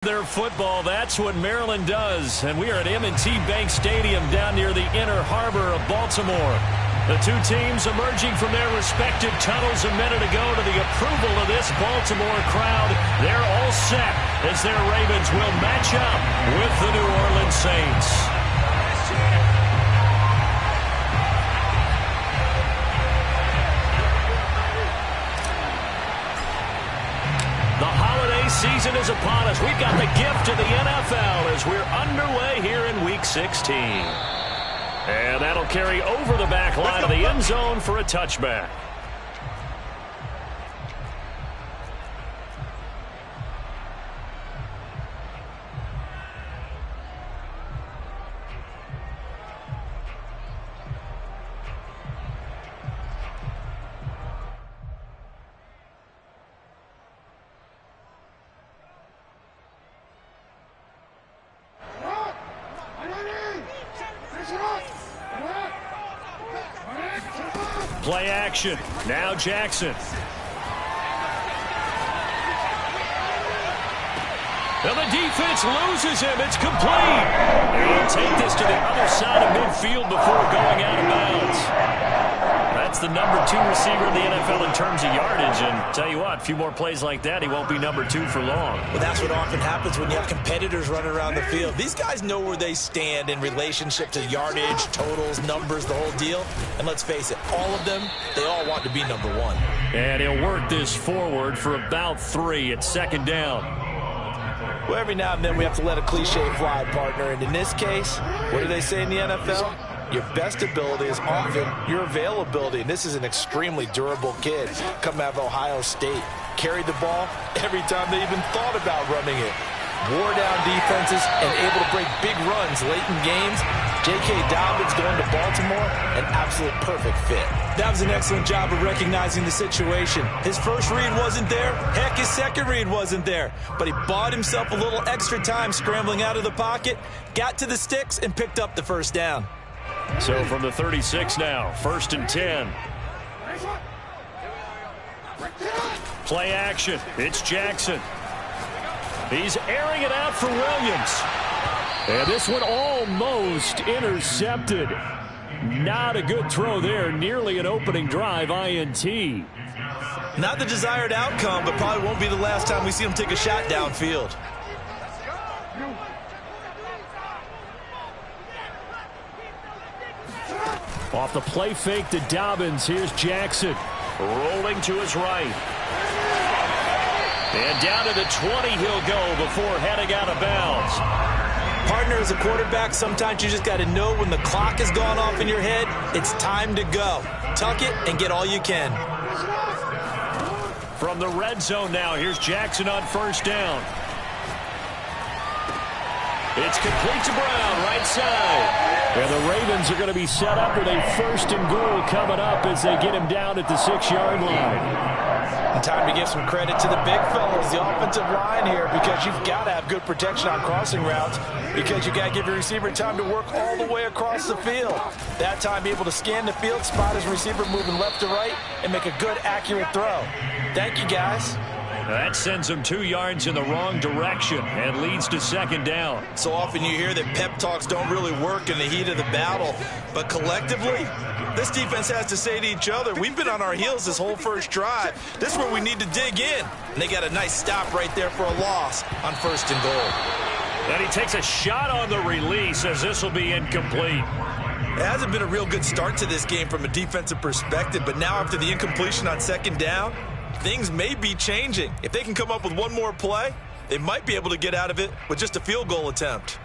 Their football, that's what Maryland does. And we are at M&T Bank Stadium down near the Inner Harbor of Baltimore. The two teams emerging from their respective tunnels a minute ago to the approval of this Baltimore crowd. They're all set as their Ravens will match up with the New Orleans Saints. Season is upon us. We've got the gift of the NFL as we're underway here in Week 16. And that'll carry over the back line of the end zone for a touchback. Play action. Now Jackson. And the defense loses him. It's complete. He'll take this to the other side of midfield before going out of bounds. That's the number 2 receiver in the NFL in terms of yardage. And tell you what, a few more plays like that, he won't be number 2 for long. Well, that's what often happens when you have competitors running around the field. These guys know where they stand in relationship to yardage, totals, numbers, the whole deal. And let's face it, all of them, they all want to be number 1. And he'll work this forward for about 3 at second down. Well, every now and then we have to let a cliche fly, partner. And in this case, what do they say in the NFL? Your best ability is often your availability. And this is an extremely durable kid coming out of Ohio State. Carried the ball every time they even thought about running it. Wore down defenses and able to break big runs late in games. J.K. Dobbins going to Baltimore, an absolute perfect fit. That was an excellent job of recognizing the situation. His first read wasn't there. Heck, his second read wasn't there. But he bought himself a little extra time scrambling out of the pocket, got to the sticks, and picked up the first down. So from the 36 now, 1st and 10. Play action. It's Jackson. He's airing it out for Williams. And this one almost intercepted. Not a good throw there. Nearly an opening drive INT. Not the desired outcome, but probably won't be the last time we see him take a shot downfield. Off the play fake to Dobbins. Here's Jackson. Rolling to his right. And down to the 20 he'll go before heading out of bounds. Partner, as a quarterback, sometimes you just got to know when the clock has gone off in your head, it's time to go. Tuck it and get all you can. From the red zone now, here's Jackson on first down. It's complete to Brown, right side. And the Ravens are going to be set up with a 1st and goal coming up as they get him down at the 6-yard line. And time to give some credit to the big fellas, the offensive line here, because you've got to have good protection on crossing routes, because you got to give your receiver time to work all the way across the field. That time be able to scan the field, spot his receiver moving left to right, and make a good, accurate throw. Thank you, guys. That sends him 2 yards in the wrong direction and leads to second down. So often you hear that pep talks don't really work in the heat of the battle, but collectively, this defense has to say to each other, we've been on our heels this whole first drive. This is where we need to dig in. And they got a nice stop right there for a loss on 1st and goal. And he takes a shot on the release as this will be incomplete. It hasn't been a real good start to this game from a defensive perspective, but now after the incompletion on second down, things may be changing. If they can come up with one more play, they might be able to get out of it with just a field goal attempt.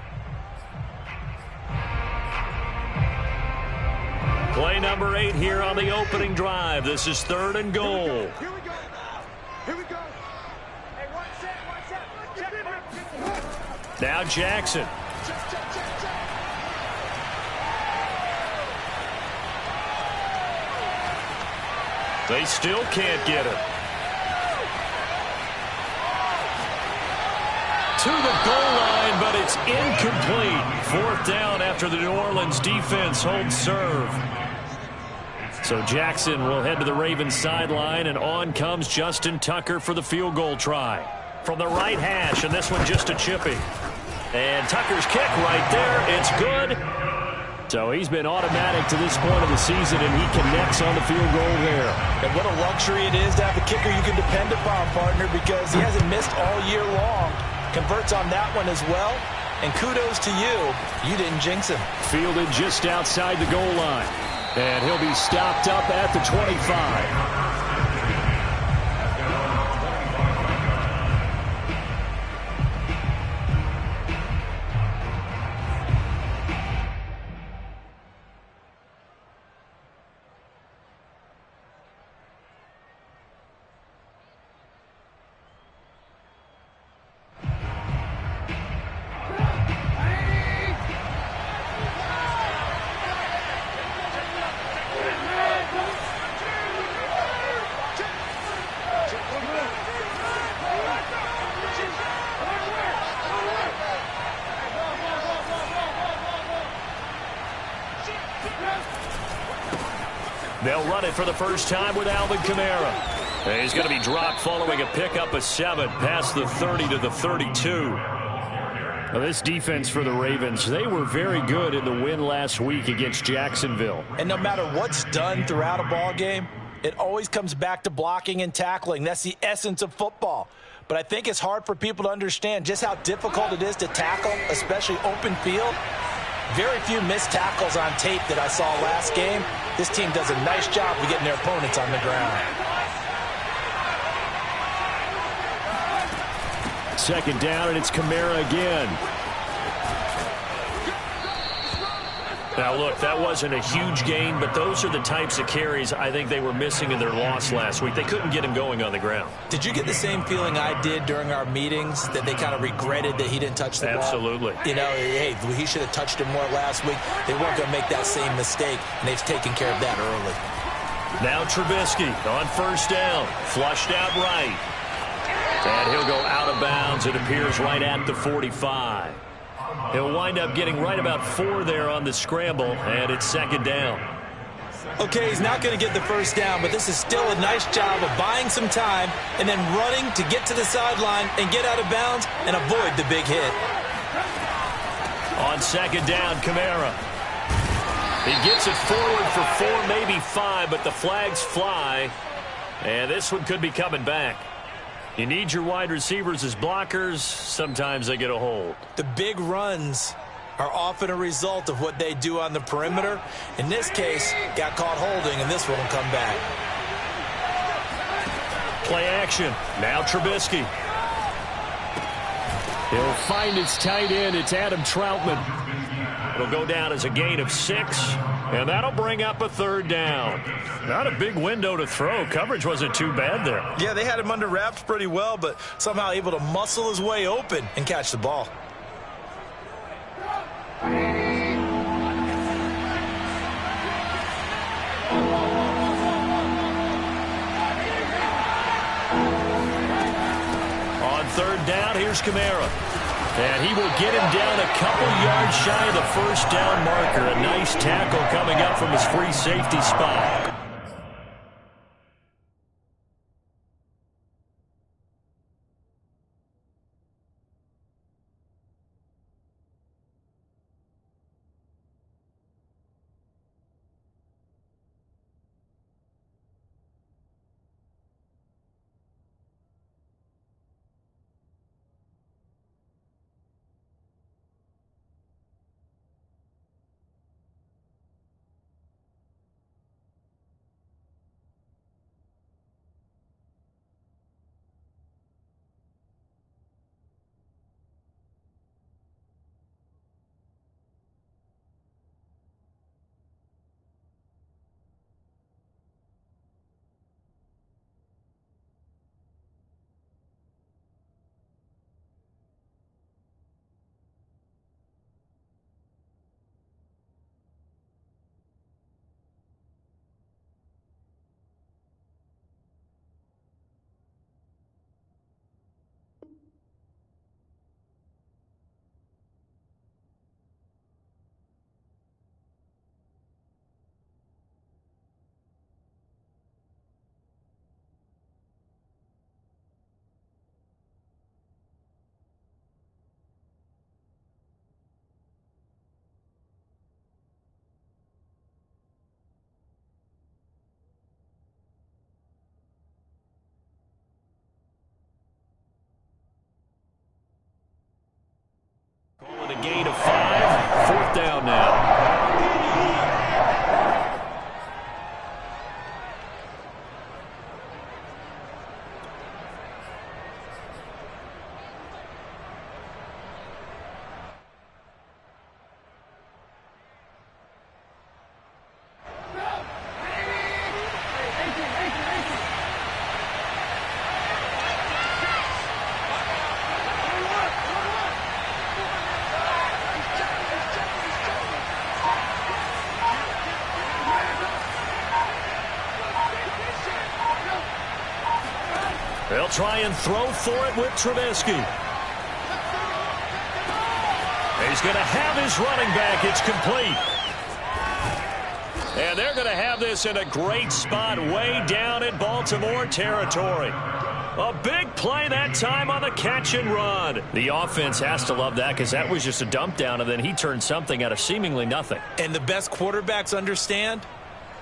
Play number 8 here on the opening drive. This is 3rd and goal. Here we go. Here we go. Hey, one set. Now Jackson. They still can't get it. To the goal line, but it's incomplete. 4th down after the New Orleans defense holds serve. So Jackson will head to the Ravens sideline, and on comes Justin Tucker for the field goal try. from the right hash, and this one just a chippy. And Tucker's kick right there. It's good. So he's been automatic to this point of the season, and he connects on the field goal there. And what a luxury it is to have a kicker you can depend upon, partner, because he hasn't missed all year long. Converts on that one as well. And kudos to you. You didn't jinx him. Fielded just outside the goal line. And he'll be stopped up at the 25. They'll run it for the first time with Alvin Kamara. And he's going to be dropped following a pickup of 7 past the 30 to the 32. Now, this defense for the Ravens, they were very good in the win last week against Jacksonville. And no matter what's done throughout a ball game, it always comes back to blocking and tackling. That's the essence of football. But I think it's hard for people to understand just how difficult it is to tackle, especially open field. Very few missed tackles on tape that I saw last game. This team does a nice job of getting their opponents on the ground. Second down, and it's Kamara again. Now, look, that wasn't a huge gain, but those are the types of carries I think they were missing in their loss last week. They couldn't get him going on the ground. Did you get the same feeling I did during our meetings, that they kind of regretted that he didn't touch the ball? Absolutely. You know, hey, he should have touched it more last week. They weren't going to make that same mistake, and they've taken care of that early. Now Trubisky on first down, flushed out right. And he'll go out of bounds. It appears right at the 45. He'll wind up getting right about 4 there on the scramble, and it's second down. Okay, he's not going to get the first down, but this is still a nice job of buying some time and then running to get to the sideline and get out of bounds and avoid the big hit. On second down, Kamara. He gets it forward for 4, maybe 5, but the flags fly, and this one could be coming back. You need your wide receivers as blockers. Sometimes they get a hold. The big runs are often a result of what they do on the perimeter. In this case, got caught holding, and this one will come back. Play action. Now Trubisky. He'll find his tight end. It's Adam Troutman. It'll go down as a gain of 6, and that'll bring up a third down. Not a big window to throw. Coverage wasn't too bad there. Yeah, they had him under wraps pretty well, but somehow able to muscle his way open and catch the ball. On third down, here's Kamara. And he will get him down a couple yards shy of the first down marker. A nice tackle coming up from his free safety spot. try and throw for it with Trubisky. He's going to have his running back. It's complete. And they're going to have this in a great spot way down in Baltimore territory. A big play that time on the catch and run. The offense has to love that because that was just a dump down, and then he turned something out of seemingly nothing. And the best quarterbacks understand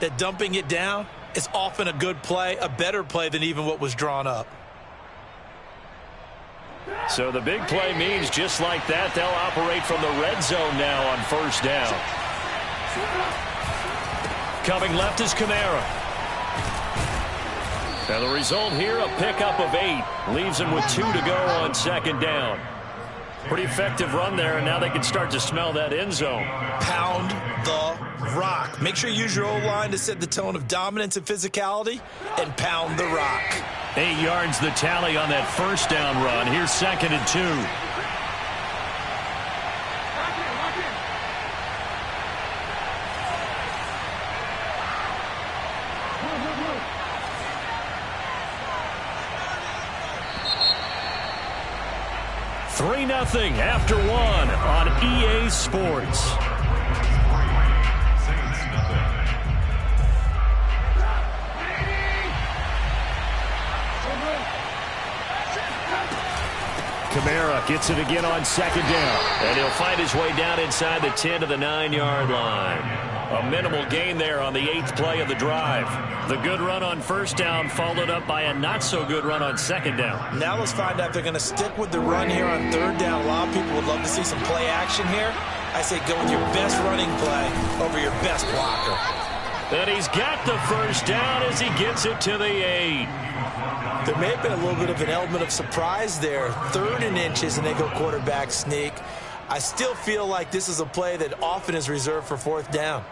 that dumping it down is often a good play, a better play than even what was drawn up. So the big play means just like that, they'll operate from the red zone now on first down. Coming left is Kamara. And the result here, a pickup of 8. Leaves him with 2 to go on second down. Pretty effective run there, and now they can start to smell that end zone. Pound the rock. Make sure you use your O-line to set the tone of dominance and physicality, and pound the rock. 8 yards the tally on that first down run. Here's second and 2. Three 3-0 after 1 on EA Sports. Kamara gets it again on second down. And he'll find his way down inside the 10 to the 9-yard line. A minimal gain there on the 8th play of the drive. The good run on first down followed up by a not-so-good run on second down. Now let's find out if they're going to stick with the run here on third down. A lot of people would love to see some play action here. I say go with your best running play over your best blocker. And he's got the first down as he gets it to the 8. There may have been a little bit of an element of surprise there. 3rd and inches, and they go quarterback sneak. I still feel like this is a play that often is reserved for 4th down.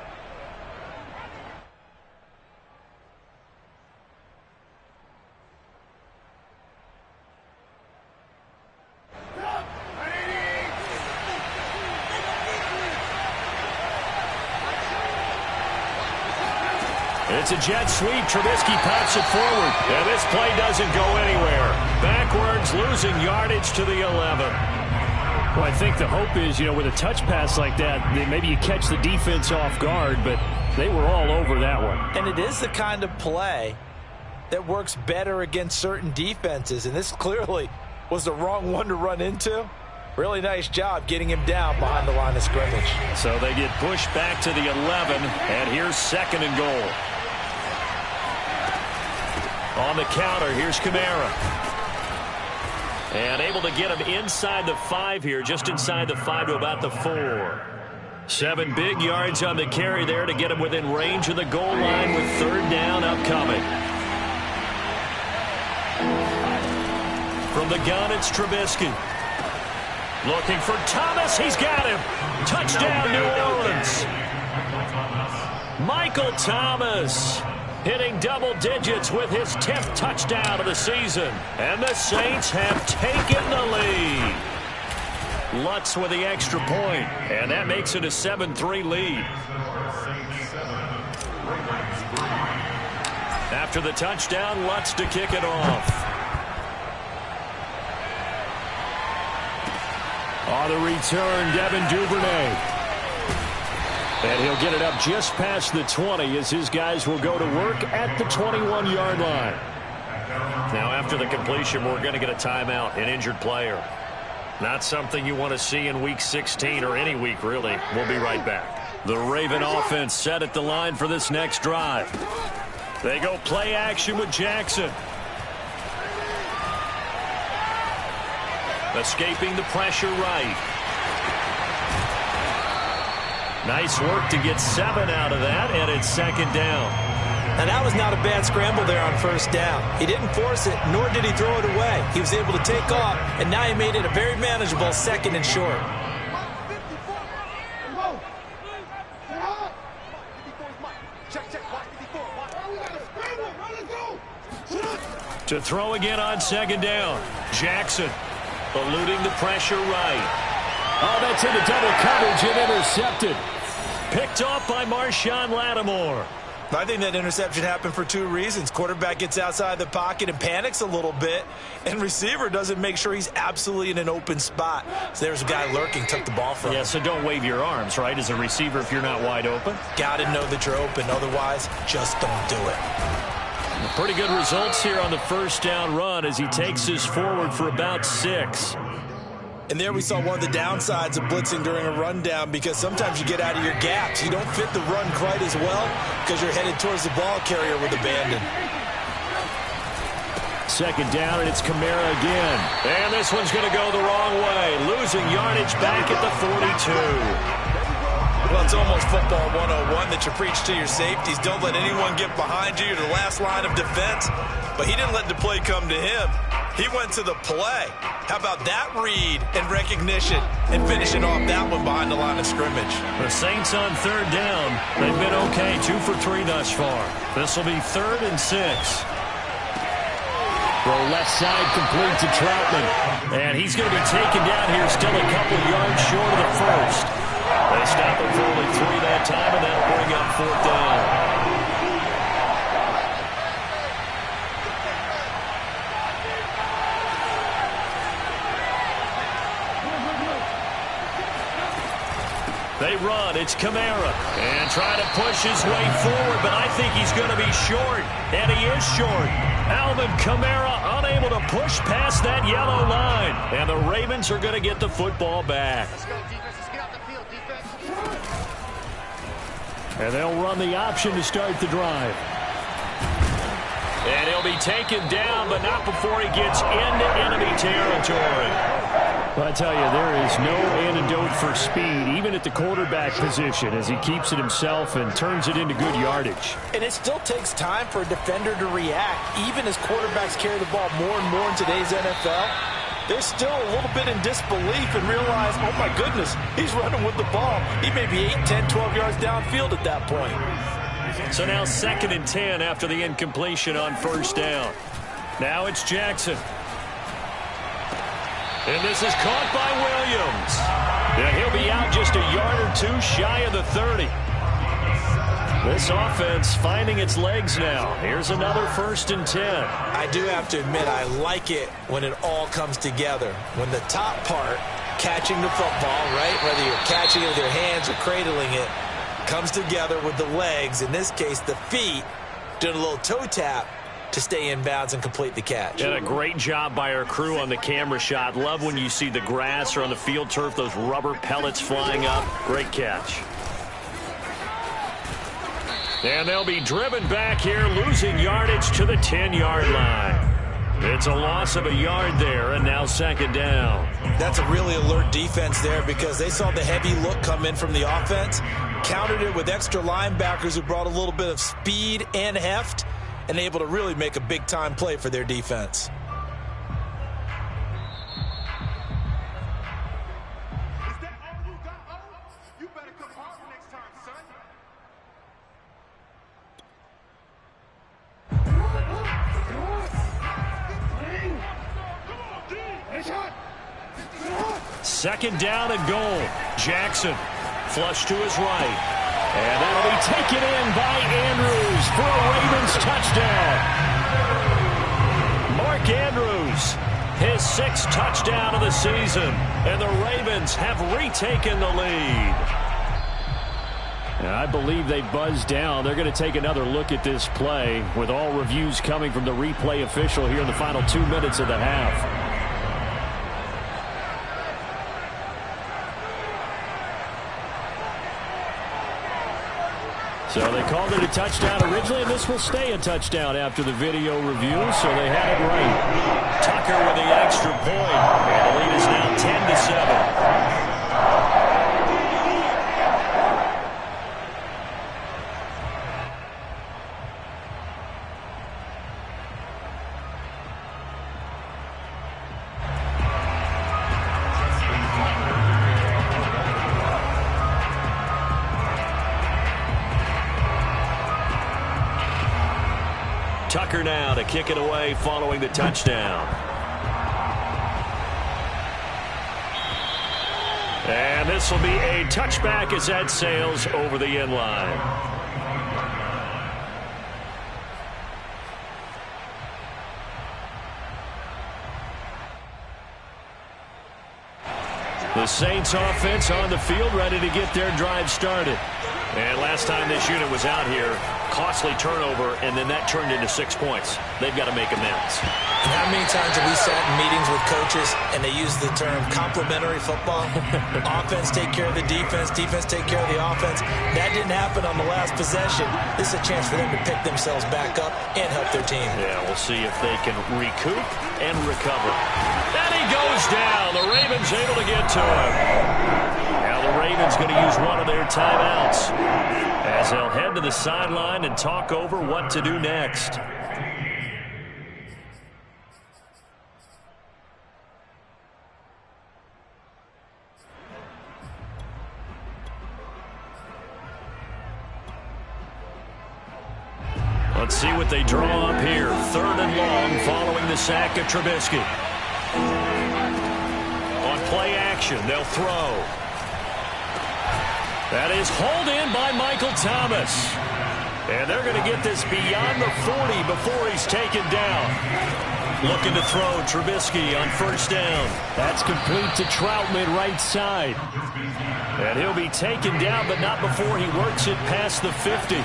It's a jet sweep. Trubisky pops it forward. And this play doesn't go anywhere. Backwards, losing yardage to the 11. Well, I think the hope is, with a touch pass like that, maybe you catch the defense off guard, but they were all over that one. And it is the kind of play that works better against certain defenses. And this clearly was the wrong one to run into. Really nice job getting him down behind the line of scrimmage. So they get pushed back to the 11, and here's 2nd and goal. On the counter, here's Kamara. And able to get him inside the 5 here, just inside the 5 to about the 4. 7 big yards on the carry there to get him within range of the goal line with 3rd down upcoming. From the gun, it's Trubisky. Looking for Thomas. He's got him. Touchdown, New Orleans. Michael Thomas hitting double digits with his 10th touchdown of the season. And the Saints have taken the lead. Lutz with the extra point, and that makes it a 7-3 lead. After the touchdown, Lutz to kick it off. On the return, Devin Duvernay. And he'll get it up just past the 20 as his guys will go to work at the 21-yard line. Now, after the completion, we're going to get a timeout, an injured player. Not something you want to see in Week 16 or any week, really. We'll be right back. The Raven offense set at the line for this next drive. They go play action with Jackson. Escaping the pressure right. Nice work to get 7 out of that, and it's 2nd down. And that was not a bad scramble there on first down. He didn't force it, nor did he throw it away. He was able to take off, and now he made it a very manageable 2nd and short. To throw again on 2nd down. Jackson eluding the pressure right. Oh, that's into double coverage and intercepted. Picked off by Marshawn Lattimore. I think that interception happened for two reasons. Quarterback gets outside the pocket and panics a little bit, and receiver doesn't make sure he's absolutely in an open spot. So there's a guy lurking, took the ball from him. Yeah, so don't wave your arms, right, as a receiver if you're not wide open. Got to know that you're open. Otherwise, just don't do it. Pretty good results here on the first down run as he takes us forward for about 6. And there we saw one of the downsides of blitzing during a rundown, because sometimes you get out of your gaps. You don't fit the run quite as well because you're headed towards the ball carrier with abandon. Second down, and it's Kamara again. And this one's going to go the wrong way. Losing yardage back at the 42. Well, it's almost football 101 that you preach to your safeties. Don't let anyone get behind you. You're the last line of defense. But he didn't let the play come to him. He went to the play. How about that read and recognition and finishing off that one behind the line of scrimmage? The Saints on third down. They've been okay, 2 for 3 thus far. This will be 3rd and 6. Throw left side complete to Troutman. And he's going to be taken down here, still a couple yards short of the first. They stop him for only 3 that time, and that'll bring up 4th down. They run. It's Kamara. And trying to push his way forward, but I think he's going to be short. And he is short. Alvin Kamara unable to push past that yellow line. And the Ravens are going to get the football back. Let's go, defense. Let's get out the field, defense. And they'll run the option to start the drive. And he'll be taken down, but not before he gets into enemy territory. Well, I tell you, there is no antidote for speed, even at the quarterback position, as he keeps it himself and turns it into good yardage. And it still takes time for a defender to react. Even as quarterbacks carry the ball more and more in today's NFL, they're still a little bit in disbelief and realize, oh my goodness, he's running with the ball. He may be 8, 10, 12 yards downfield at that point. So now 2nd and 10 after the incompletion on first down. Now it's Jackson. And this is caught by Williams. Yeah, he'll be out just a yard or 2 shy of the 30. This offense finding its legs now. Here's another 1st and 10. I do have to admit, I like it when it all comes together. When the top part, catching the football, right, whether you're catching it with your hands or cradling it, comes together with the legs, in this case the feet, doing a little toe tap to stay in bounds and complete the catch. And a great job by our crew on the camera shot. Love when you see the grass or on the field turf, those rubber pellets flying up. Great catch. And they'll be driven back here, losing yardage to the 10-yard line. It's a loss of a yard there, and now 2nd down. That's a really alert defense there, because they saw the heavy look come in from the offense, countered it with extra linebackers who brought a little bit of speed and heft, and able to really make a big-time play for their defense. Is that all you got, O? You better come hard next time, son. Second down and goal. Jackson flush to his right. And that'll be taken in by Andrews for a Ravens touchdown. Mark Andrews, his 6th touchdown of the season. And the Ravens have retaken the lead. And I believe they buzzed down. They're going to take another look at this play with all reviews coming from the replay official here in the final 2 minutes of the half. So they called it a touchdown originally, and this will stay a touchdown after the video review, so they had it right. Tucker with the extra point, and the lead is now 10-7. Tucker now to kick it away following the touchdown. And this will be a touchback as that sails over the end line. The Saints offense on the field, ready to get their drive started. And last time this unit was out here, costly turnover, and then that turned into 6 points. They've got to make amends. And how many times have we sat in meetings with coaches and they use the term complementary football? Offense take care of the defense, defense take care of the offense. That didn't happen on the last possession. This is a chance for them to pick themselves back up and help their team. Yeah, we'll see if they can recoup and recover. And he goes down. The Ravens able to get to him. Now the Ravens going to use one of their timeouts as they'll head to the sideline and talk over what to do next. Let's see what they draw up here. 3rd and long following the sack of Trubisky. On play action, they'll throw. That is hauled in by Michael Thomas. And they're going to get this beyond the 40 before he's taken down. Looking to throw Trubisky on 1st down. That's complete to Troutman right side. And he'll be taken down, but not before he works it past the 50.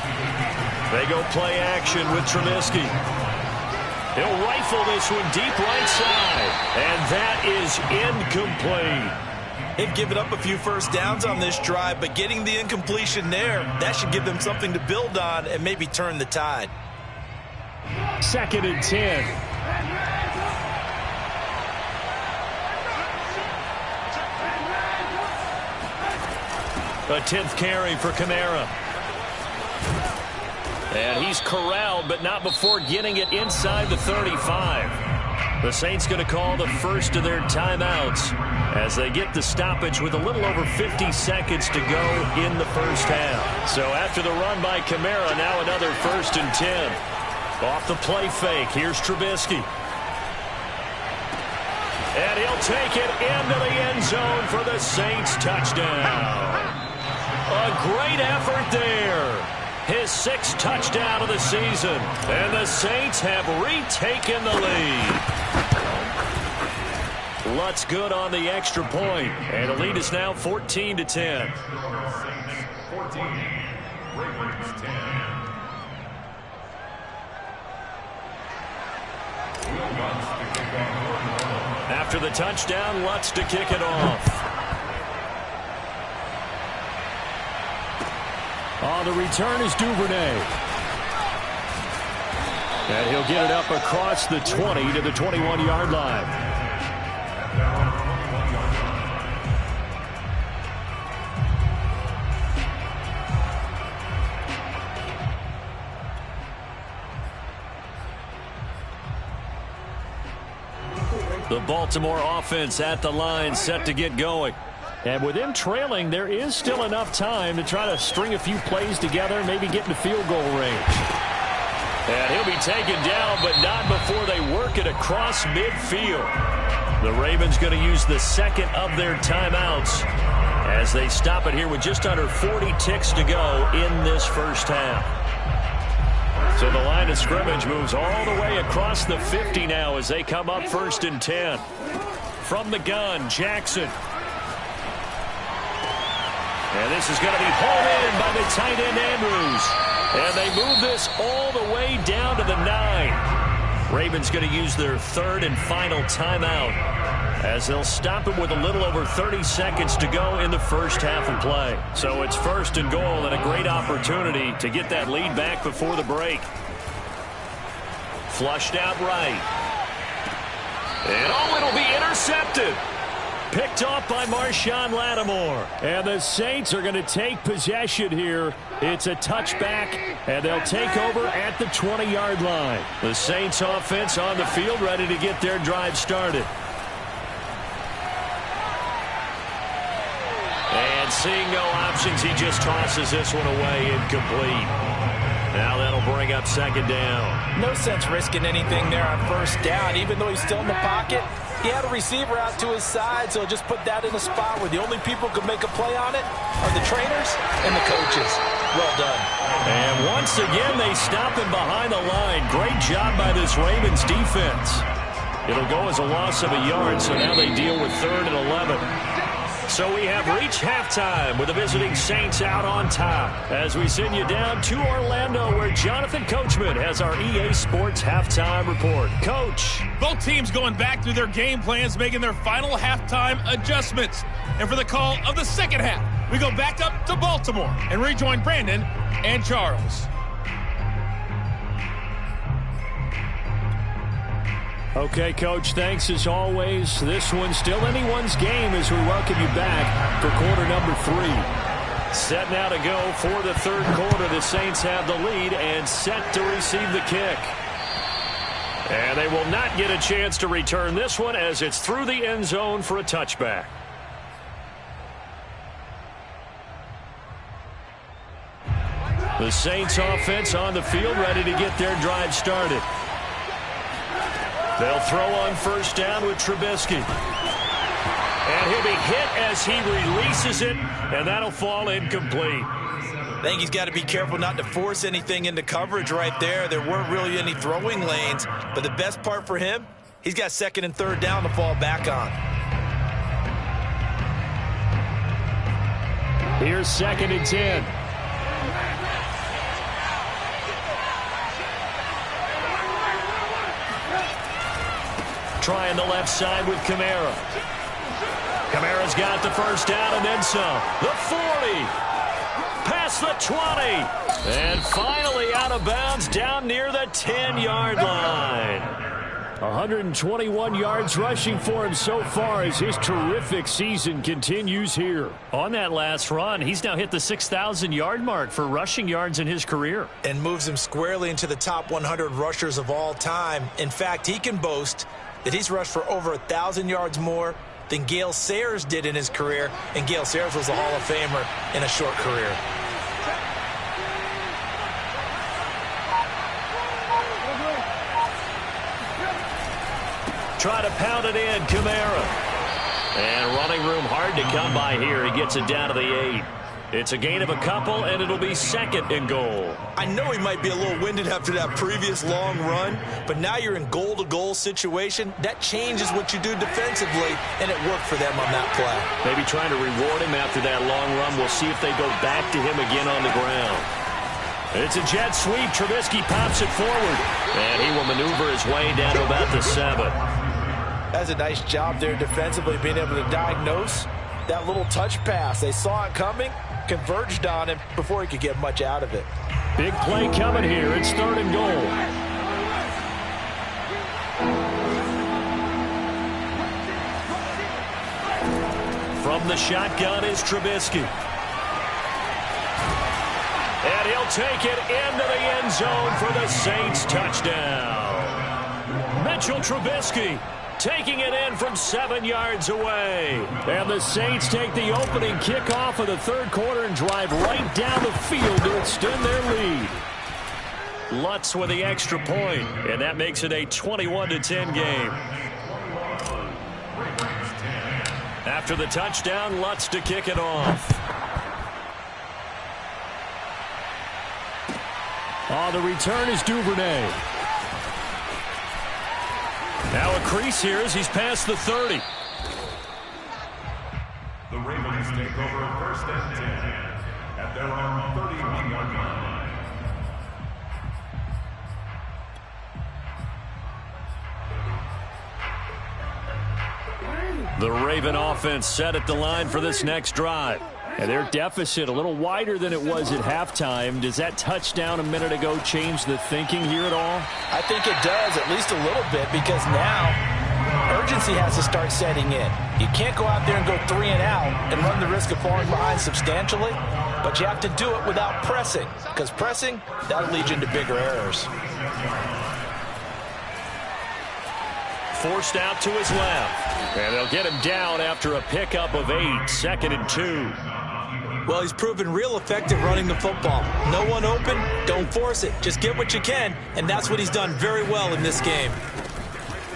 They go play action with Trubisky. He'll rifle this one deep right side. And that is incomplete. They've given up a few first downs on this drive, but getting the incompletion there, that should give them something to build on and maybe turn the tide. 2nd and 10. A 10th carry for Kamara. And he's corralled, but not before getting it inside the 35. The Saints going to call the first of their timeouts as they get the stoppage with a little over 50 seconds to go in the first half. So after the run by Kamara, now another 1st and 10. Off the play fake, here's Trubisky. And he'll take it into the end zone for the Saints touchdown. A great effort there. His 6th touchdown of the season. And the Saints have retaken the lead. Lutz good on the extra point. And the lead is now 14-10. 14, Ravens 10. After the touchdown, Lutz to kick it off. On the return is Duvernay. And he'll get it up across the 20 to the 21-yard line. The Baltimore offense at the line, set to get going. And with them trailing, there is still enough time to try to string a few plays together, maybe get into field goal range. And he'll be taken down, but not before they work it across midfield. The Ravens going to use the 2nd of their timeouts as they stop it here with just under 40 ticks to go in this first half. So the line of scrimmage moves all the way across the 50 now as they come up 1st and 10. From the gun, Jackson. And this is going to be hauled in by the tight end Andrews. And they move this all the way down to the 9. Ravens going to use their 3rd and final timeout as they'll stop it with a little over 30 seconds to go in the first half of play. So it's 1st and goal and a great opportunity to get that lead back before the break. Flushed out right. And it'll be intercepted. Picked off by Marshawn Lattimore. And the Saints are going to take possession here. It's a touchback, and they'll take over at the 20-yard line. The Saints offense on the field, ready to get their drive started. And seeing no options, he just tosses this one away, incomplete. Now that'll bring up 2nd down. No sense risking anything there on 1st down, even though he's still in the pocket. He had a receiver out to his side, so just put that in a spot where the only people who can make a play on it are the trainers and the coaches. Well done. And once again, they stop him behind the line. Great job by this Ravens defense. It'll go as a loss of a yard, so now they deal with 3rd and 11. So we have reached halftime with the visiting Saints out on top as we send you down to Orlando where Jonathan Coachman has our EA Sports halftime report. Coach. Both teams going back through their game plans, making their final halftime adjustments. And for the call of the second half, we go back up to Baltimore and rejoin Brandon and Charles. Okay, Coach, thanks as always. This one's still anyone's game as we welcome you back for quarter number 3. Set now to go for the third quarter. The Saints have the lead and set to receive the kick. And they will not get a chance to return this one as it's through the end zone for a touchback. The Saints offense on the field ready to get their drive started. They'll throw on first down with Trubisky. And he'll be hit as he releases it, and that'll fall incomplete. I think he's got to be careful not to force anything into coverage right there. There weren't really any throwing lanes, but the best part for him, he's got second and third down to fall back on. Here's 2nd and 10. Trying the left side with Kamara. Kamara's got the first down and then some. The 40. Past the 20. And finally out of bounds down near the 10-yard line. 121 yards rushing for him so far as his terrific season continues here. On that last run, he's now hit the 6,000-yard mark for rushing yards in his career. And moves him squarely into the top 100 rushers of all time. In fact, he can boast that he's rushed for over 1,000 yards more than Gale Sayers did in his career, and Gale Sayers was a Hall of Famer in a short career. Try to pound it in, Kamara. And running room hard to come by here. He gets it down to the 8. It's a gain of a couple, and it'll be 2nd and goal. I know he might be a little winded after that previous long run, but now you're in goal-to-goal situation. That changes what you do defensively, and it worked for them on that play. Maybe trying to reward him after that long run. We'll see if they go back to him again on the ground. It's a jet sweep. Trubisky pops it forward, and he will maneuver his way down to about the 7. That's a nice job there defensively, being able to diagnose that little touch pass. They saw it coming, converged on him before he could get much out of it. Big play coming here. It's 3rd and goal. From the shotgun is Trubisky. And he'll take it into the end zone for the Saints touchdown. Mitchell Trubisky taking it in from 7 yards away. And the Saints take the opening kickoff of the third quarter and drive right down the field to extend their lead. Lutz with the extra point, and that makes it a 21-10 game. After the touchdown, Lutz to kick it off. The return is Duvernay. Now a crease here as he's past the 30. The Ravens take over 1st and 10 at their own 31-yard line. The Raven offense set at the line for this next drive. And their deficit a little wider than it was at halftime. Does that touchdown a minute ago change the thinking here at all? I think it does, at least a little bit, because now urgency has to start setting in. You can't go out there and go 3 and out and run the risk of falling behind substantially, but you have to do it without pressing, because pressing, that'll lead you into bigger errors. Forced out to his left. And they'll get him down after a pickup of 8, 2nd and 2. Well, he's proven real effective running the football. No one open, don't force it. Just get what you can, and that's what he's done very well in this game.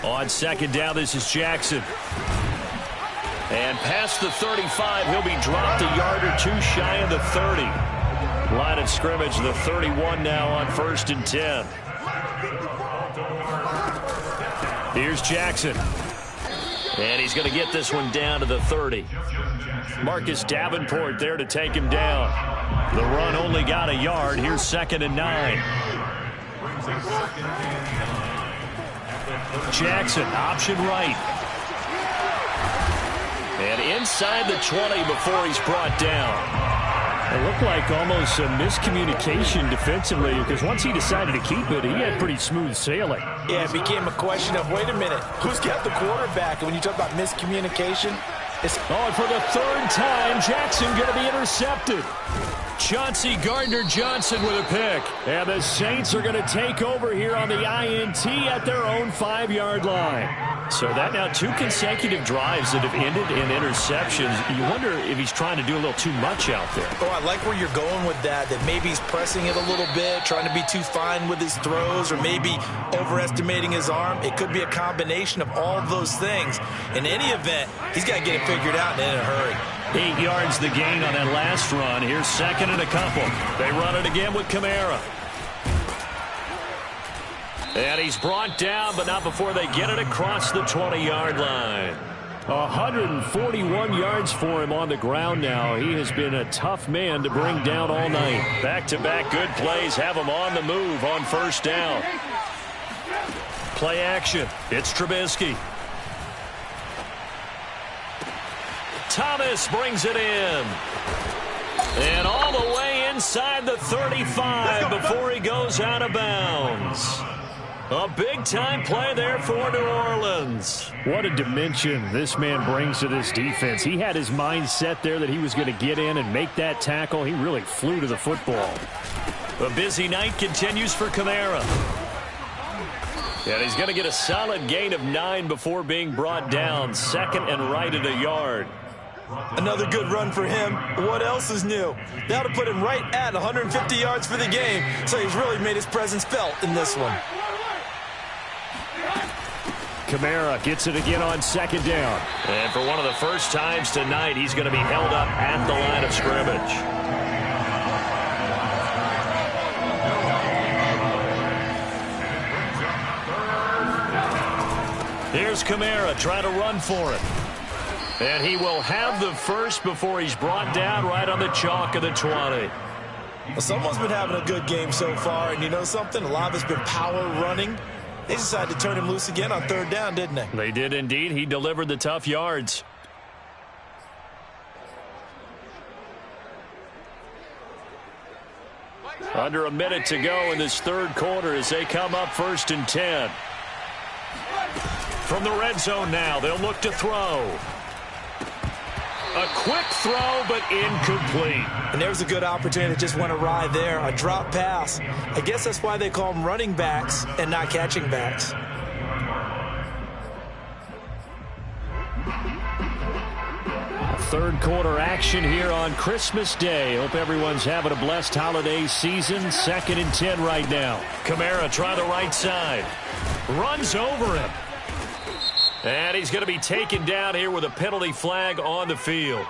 On 2nd down, this is Jackson. And past the 35, he'll be dropped a yard or 2 shy of the 30. Line of scrimmage, the 31 now on 1st and 10. Here's Jackson. And he's going to get this one down to the 30. Marcus Davenport there to take him down. The run only got a yard. Here's 2nd and 9. Jackson, option right. And inside the 20 before he's brought down. It looked like almost a miscommunication defensively, because once he decided to keep it, he had pretty smooth sailing. Yeah, it became a question of, wait a minute, who's got the quarterback? And when you talk about miscommunication, it's... Oh, and for the 3rd time, Jackson going to be intercepted. Chauncey Gardner-Johnson with a pick. And the Saints are going to take over here on the INT at their own 5-yard line. So that now 2 consecutive drives that have ended in interceptions. You wonder if he's trying to do a little too much out there. Oh, I like where you're going with that maybe he's pressing it a little bit, trying to be too fine with his throws, or maybe overestimating his arm. It could be a combination of all of those things. In any event, he's got to get it figured out and in a hurry. 8 yards the gain on that last run. Here's 2nd and a couple. They run it again with Kamara. And he's brought down, but not before they get it across the 20-yard line. 141 yards for him on the ground now. He has been a tough man to bring down all night. Back-to-back good plays have him on the move on 1st down. Play action. It's Trubisky. Thomas brings it in. And all the way inside the 35 before he goes out of bounds. A big-time play there for New Orleans. What a dimension this man brings to this defense. He had his mind set there that he was going to get in and make that tackle. He really flew to the football. A busy night continues for Kamara. And he's going to get a solid gain of 9 before being brought down. 2nd and right at a yard. Another good run for him. What else is new? That'll put him right at 150 yards for the game, so he's really made his presence felt in this one. Kamara gets it again on 2nd down. And for one of the first times tonight, he's going to be held up at the line of scrimmage. Here's Kamara trying to run for it. And he will have the first before he's brought down right on the chalk of the 20. Well, someone's been having a good game so far, and you know something? A lot of it's been power running. They decided to turn him loose again on 3rd down, didn't they? They did indeed. He delivered the tough yards. Under a minute to go in this 3rd quarter as they come up 1st and 10. From the red zone now, they'll look to throw. A quick throw, but incomplete. And there's a good opportunity that just went awry there. A drop pass. I guess that's why they call them running backs and not catching backs. Third quarter action here on Christmas Day. Hope everyone's having a blessed holiday season. 2nd and 10 right now. Kamara try the right side. Runs over him. And he's going to be taken down here with a penalty flag on the field.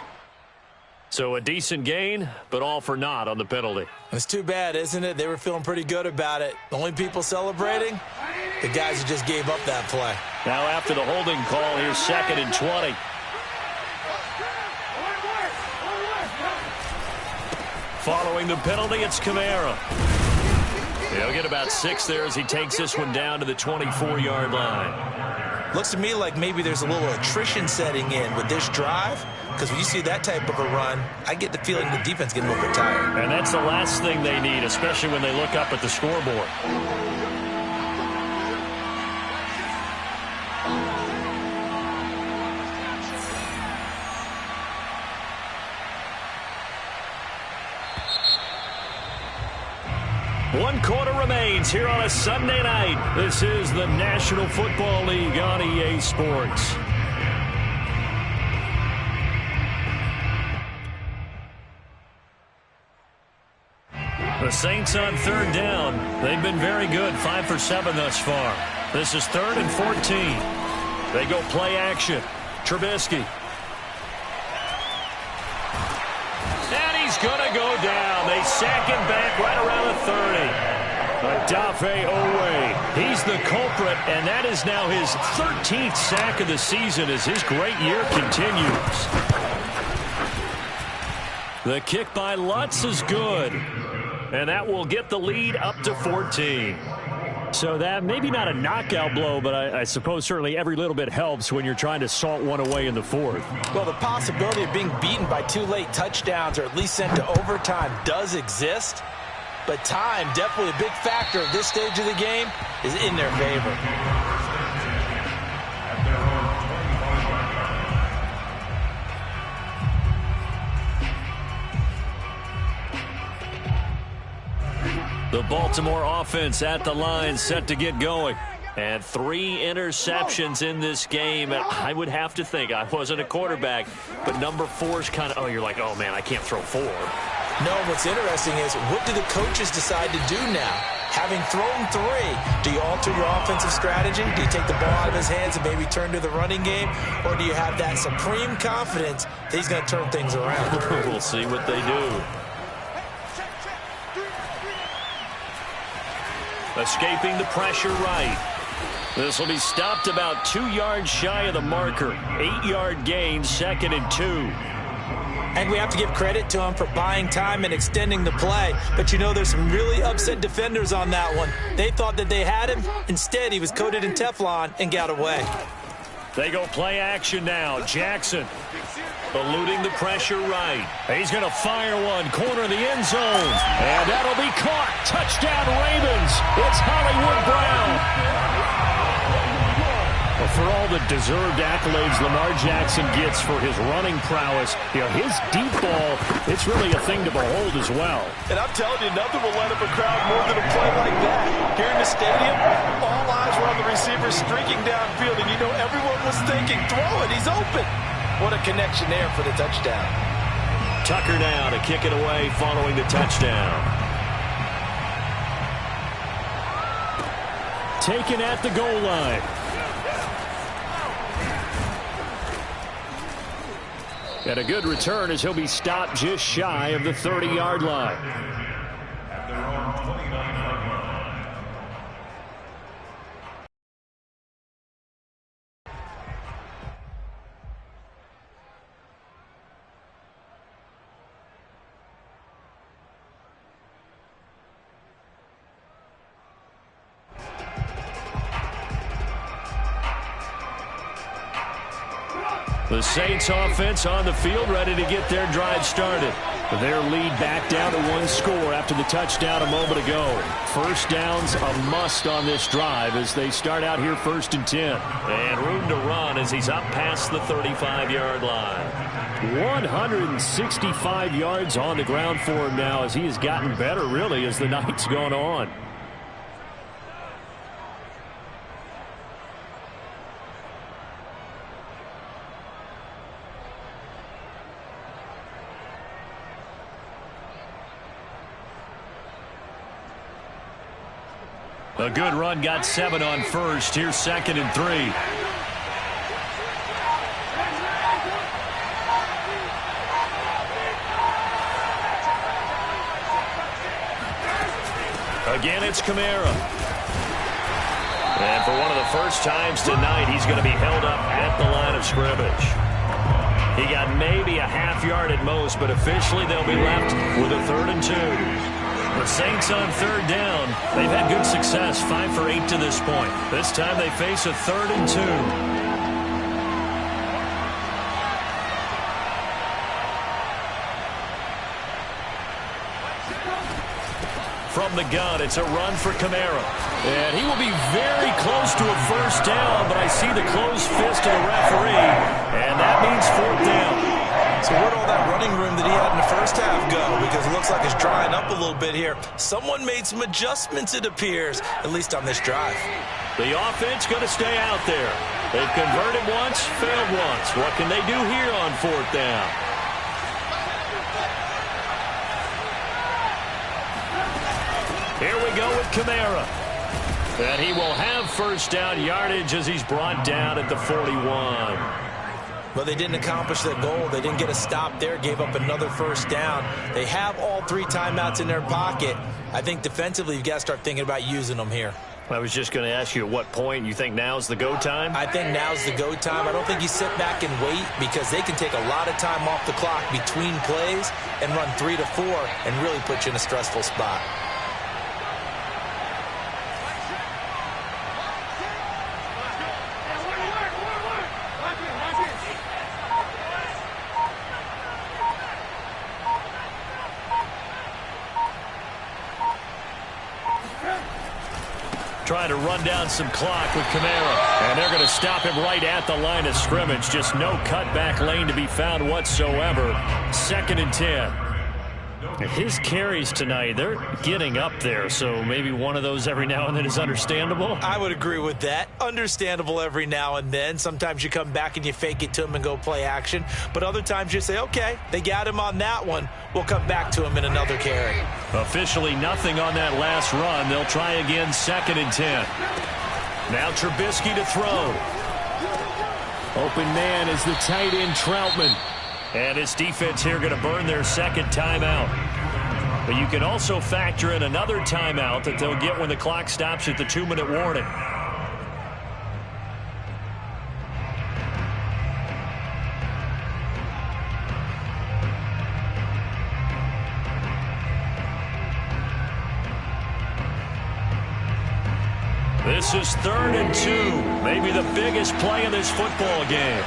So a decent gain, but all for naught on the penalty. It's too bad, isn't it? They were feeling pretty good about it. The only people celebrating, the guys who just gave up that play. Now after the holding call, here's 2nd and 20. Following the penalty, it's Kamara. He'll get about 6 there as he takes this one down to the 24-yard line. Looks to me like maybe there's a little attrition setting in with this drive, because when you see that type of a run, I get the feeling the defense getting a little bit tired. And that's the last thing they need, especially when they look up at the scoreboard. One quarter remains here on a Sunday night. This is the National Football League on EA Sports. The Saints on 3rd down. They've been very good, 5 for 7 thus far. This is 3rd and 14. They go play action. Trubisky. And he's going to go down. They sack him back right around the 30. Odafe Owe. He's the culprit, and that is now his 13th sack of the season as his great year continues. The kick by Lutz is good. And that will get the lead up to 14. So that maybe not a knockout blow, but I suppose certainly every little bit helps when you're trying to salt one away in the fourth. Well, the possibility of being beaten by 2 late touchdowns or at least sent to overtime does exist. But time, definitely a big factor at this stage of the game, is in their favor. The Baltimore offense at the line, set to get going. And 3 interceptions in this game. And I would have to think, I wasn't a quarterback, but number 4 is kind of, oh, you're like, oh, man, I can't throw 4. No, what's interesting is, what do the coaches decide to do now? Having thrown 3, do you alter your offensive strategy? Do you take the ball out of his hands and maybe turn to the running game? Or do you have that supreme confidence that he's going to turn things around? We'll see what they do. Escaping the pressure right. This will be stopped about 2 yards shy of the marker. 8-yard gain, 2nd and 2. And we have to give credit to him for buying time and extending the play. But you know, there's some really upset defenders on that one. They thought that they had him. Instead, he was coated in Teflon and got away. They go play action now. Jackson eluding the pressure right. He's going to fire one, corner of the end zone. And that'll be caught. Touchdown, Ravens. It's Hollywood Brown. Well, for all the deserved accolades Lamar Jackson gets for his running prowess, you know, his deep ball, it's really a thing to behold as well. And I'm telling you, nothing will light up a crowd more than a play like that. Here in the stadium, all eyes were on the receiver streaking downfield, and you know everyone was thinking, throw it, he's open. What a connection there for the touchdown. Tucker now to kick it away following the touchdown. Taken at the goal line. And a good return as he'll be stopped just shy of the 30-yard line. The Saints offense on the field, ready to get their drive started. Their lead back down to 1 score after the touchdown a moment ago. First down's a must on this drive as they start out here 1st and 10. And room to run as he's up past the 35-yard line. 165 yards on the ground for him now as he has gotten better, really, as the night's gone on. A good run, got 7 on first. Here's 2nd and 3. Again, it's Kamara. And for one of the first times tonight, he's going to be held up at the line of scrimmage. He got maybe a half yard at most, but officially they'll be left with a 3rd and 2. The Saints on 3rd down. They've had good success, 5 for 8 to this point. This time they face a 3rd and 2. From the gun, it's a run for Kamara. And he will be very close to a first down, but I see the closed fist of the referee, and that means 4th down. So where'd all that running room that he had in the first half go? Because it looks like it's drying up a little bit here. Someone made some adjustments, it appears, at least on this drive. The offense going to stay out there. They've converted once, failed once. What can they do here on 4th down? Here we go with Kamara. And he will have first down yardage as he's brought down at the 41. But they didn't accomplish their goal. They didn't get a stop there, gave up another first down. They have all 3 timeouts in their pocket. I think defensively you've got to start thinking about using them here. I was just going to ask you at what point you think now's the go time? I think now's the go time. I don't think you sit back and wait because they can take a lot of time off the clock between plays and run 3 to 4 and really put you in a stressful spot. Trying to run down some clock with Kamara. And they're going to stop him right at the line of scrimmage. Just no cutback lane to be found whatsoever. 2nd and 10. His carries tonight, they're getting up there. So maybe one of those every now and then is understandable. I would agree with that. Understandable every now and then. Sometimes you come back and you fake it to him and go play action. But other times you say, okay, they got him on that one. We'll come back to him in another carry. Officially nothing on that last run. They'll try again 2nd and 10. Now Trubisky to throw. Open man is the tight end Troutman. And his defense here going to burn their 2nd timeout. But you can also factor in another timeout that they'll get when the clock stops at the 2-minute warning. This is 3rd and 2. Maybe the biggest play in this football game.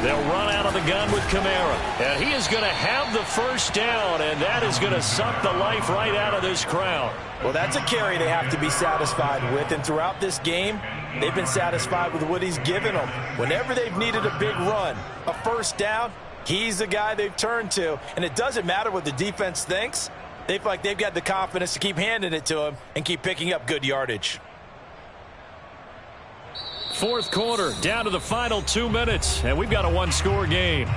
They'll run out of the gun with Kamara. And he is going to have the first down, and that is going to suck the life right out of this crowd. Well, that's a carry they have to be satisfied with. And throughout this game, they've been satisfied with what he's given them. Whenever they've needed a big run, a first down, he's the guy they've turned to. And it doesn't matter what the defense thinks. They feel like they've got the confidence to keep handing it to him and keep picking up good yardage. 4th quarter, down to the final 2 minutes, and we've got a one-score game.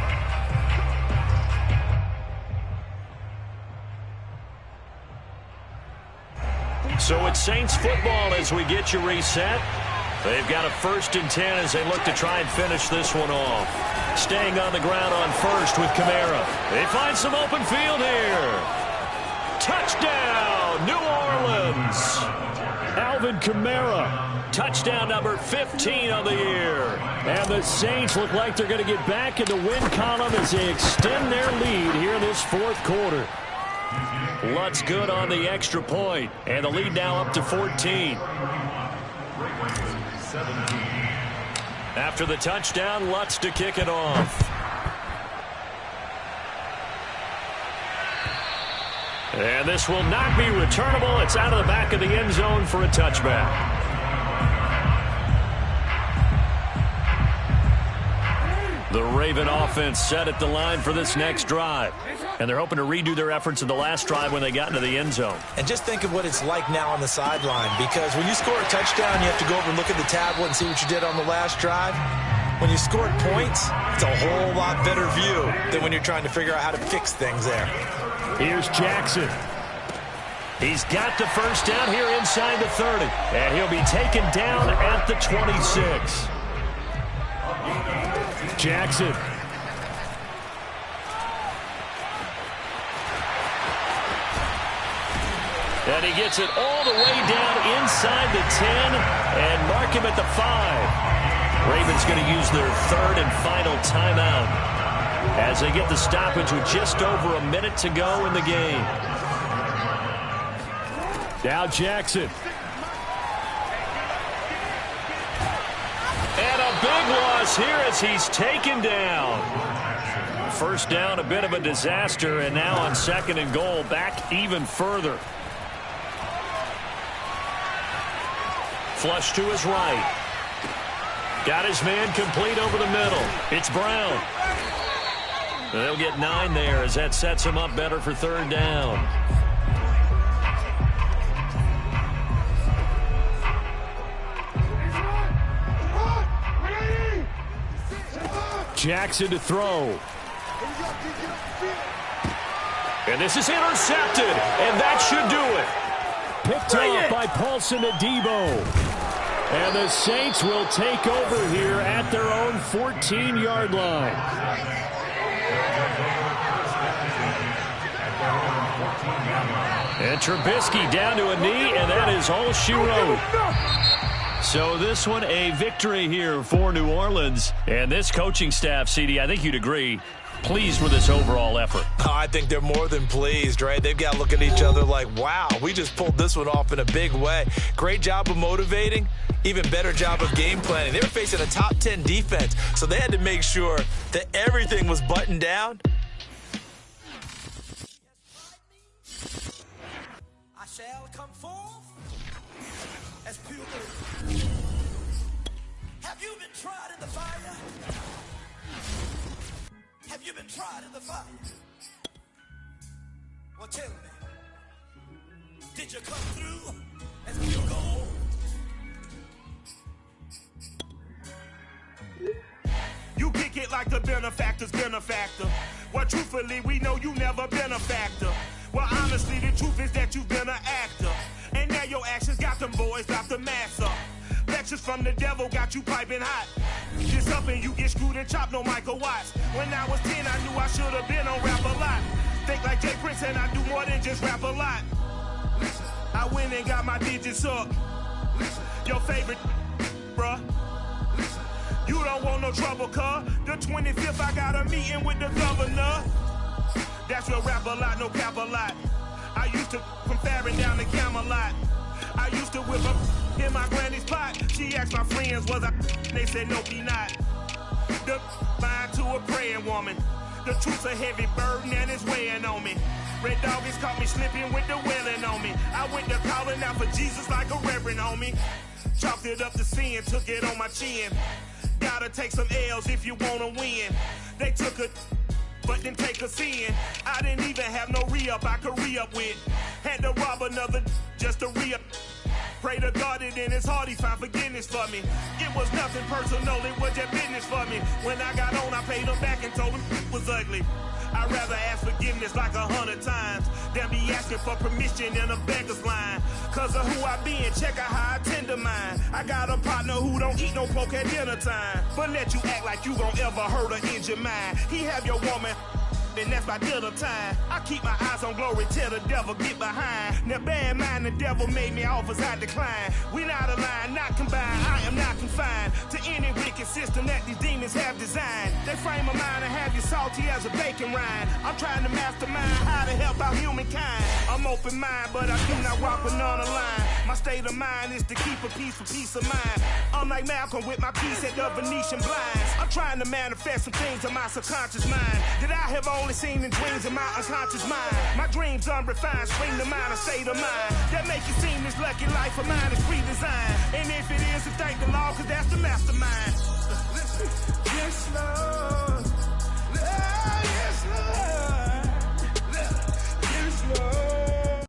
So it's Saints football as we get you reset. They've got a 1st and 10 as they look to try and finish this one off. Staying on the ground on 1st with Kamara. They find some open field here. Touchdown, New Orleans. Alvin Kamara. Touchdown number 15 on the year. And the Saints look like they're going to get back in the win column as they extend their lead here in this 4th quarter. Lutz good on the extra point. And the lead now up to 14. After the touchdown, Lutz to kick it off. And this will not be returnable. It's out of the back of the end zone for a touchback. The Raven offense set at the line for this next drive. And they're hoping to redo their efforts in the last drive when they got into the end zone. And just think of what it's like now on the sideline, because when you score a touchdown, you have to go over and look at the tablet and see what you did on the last drive. When you scored points, it's a whole lot better view than when you're trying to figure out how to fix things there. Here's Jackson. He's got the first down here inside the 30. And he'll be taken down at the 26. Jackson. And he gets it all the way down inside the 10 and mark him at the 5. Ravens going to use their 3rd and final timeout as they get the stoppage with just over a minute to go in the game. Now Jackson. And a big loss here as he's taken down. First down, a bit of a disaster, and now on 2nd and goal, back even further. Flush to his right. Got his man complete over the middle. It's Brown. They'll get 9 there as that sets him up better for 3rd down. Jackson to throw. And this is intercepted, and that should do it. Picked off by Paulson Adebo. And the Saints will take over here at their own 14-yard line. And Trubisky down to a knee, and that is all she wrote. So this one, a victory here for New Orleans. And this coaching staff, CD, I think you'd agree, pleased with this overall effort. Oh, I think they're more than pleased, right? They've got to look at each other like, wow, we just pulled this one off in a big way. Great job of motivating, even better job of game planning. They were facing a top 10 defense, so they had to make sure that everything was buttoned down. I shall come forth as pure gold. Have you been tried in the fire? Have you been tried in the fire? Well, tell me, did you come through as pure gold? You kick it like the benefactor's benefactor. Well, truthfully, we know you never been a factor. Well, honestly, the truth is that you've been an actor. And now your actions got them boys out the mass up. Lectures from the devil got you piping hot. Just up and you get screwed and chopped, no Michael Watts. When I was 10, I knew I should have been on rap a lot. Think like Jay Prince and I do more than just rap a lot. I went and got my digits up. Your favorite, bruh. You don't want no trouble, cuz. The 25th, I got a meeting with the governor. That's your rap a lot, no cap a lot. I used to from Farron down to Camelot. I used to whip up in my granny's pot. She asked my friends, was I? They said, no, be not. The mind to a praying woman. The truth's a heavy burden and it's weighing on me. Red Doggies caught me slipping with the wailing on me. I went to calling out for Jesus like a reverend on me. Chalked it up to sin, took it on my chin. Gotta take some L's if you wanna win. They took a but didn't take a sin. I didn't even have no re-up I could re-up with. Had to rob another just to re-up. Pray to God that in his heart he found forgiveness for me. It was nothing personal, it was just business for me. When I got on, I paid him back and told him it was ugly. I'd rather ask forgiveness like 100 times than be asking for permission in a beggar's line. Cause of who I been, check out how I tender mine. I got a partner who don't eat no pork at dinner time, but let you act like you gon' ever hurt or injure mine. He have your woman, and that's by dinner time. I keep my eyes on glory till the devil get behind. Now bear in mind the devil made me offers I decline. We not aligned, not combined, I am not confined to any wicked system that these demons have designed. They frame a mind and have you salty as a bacon rind. I'm trying to mastermind how to help out humankind. I'm open mind, but I do not walk with none aligned. My state of mind is to keep a peace for peace of mind. I'm like Malcolm with my piece at the Venetian blinds. I'm trying to manifest some things in my subconscious mind that I have only seen in dreams in my unconscious mind. My dreams unrefined, spring to mind, a state of mind that make you seem this lucky life of mine is pre-designed. And if it is, then thank the Lord, cause that's the mastermind. Yes, Lord.